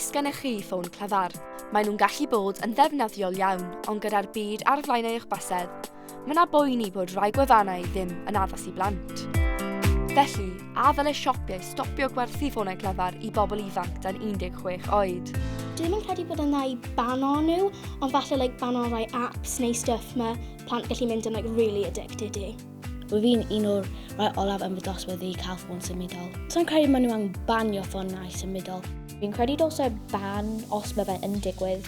Oes gennych chi ffôn clyfar? Maen nhw'n gallu bod yn ddefnyddiol iawn, ond gyda'r byd ar flaenau eich bysedd, mae yna boeni bod rai gwefannau ddim yn addas i blant. Felly, a ddylai siopau stopio gwerthu ffonau clyfar i bobl ifanc dan 16 oed? Dwi ddim yn credu bod yna i bano nhw, ond falle bano rai apps neu stuff mae plant gallu mynd yn really addicted i. Wyf fi'n un o'r rai olaf yn fy dosweddu i cael ffôn symudol. So'n credu maen nhw'n banio ffonnau symudol. Fi'n credu dylse ban os mae fe yn digwydd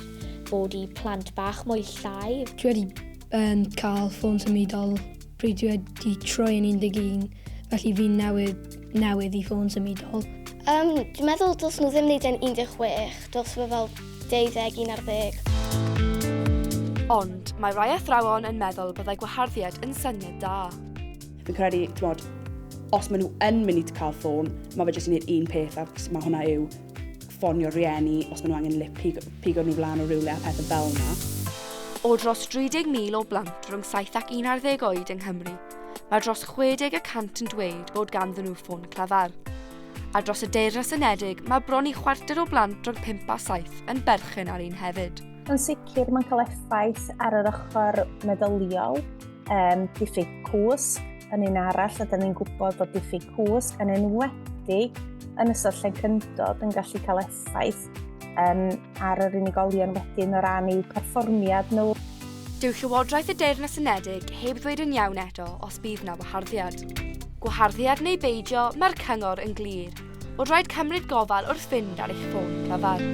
bod i plant bach mwy llai. Dwi wedi cael ffôn symudol pryd dwi wedi troi yn 11, felly fi'n newydd i ffôn symudol. Dwi'n meddwl dylse nhw ddim wneud yn 16, dylse fe fel 12, 11. Ond mae rai athrawon yn meddwl byddai gwaharddiad yn syniad da. Fi'n credu, os maen nhw yn mynd i cael ffôn, mae fe jyst yn gwneud un peth, ac mae hwnna yw ffonio rieni os maen nhw angen pigo nhw flaen o rywle a pethau fel yna. O dros 30,000 o blant rhwng 7 ac 11 oed yng Nghymru, mae dros 60% yn dweud bod ganddyn nhw ffôn clyfar. A dros y Deyrnas Unedig, mae bron i chwarter o blant rhwng 5 a 7 yn berchen ar un hefyd. Yn sicr mae'n cael effaith ar yr ochr meddyliol, diffyg cwsg yn un arall, a dyn ni'n gwybod bod diffyg cwsg yn enwedig yn ystod llencyndod yn gallu cael effaith ar yr unigolion wedyn o ran i'w perfformiad nhw. Dyw Llywodraeth y Deyrnas Unedig heb ddweud yn iawn eto os bydd na gwaharddiad. Gwaharddiad neu beidio, mae'r cyngor yn glir, bod rhaid cymryd gofal wrth fynd ar eich ffôn clyfar.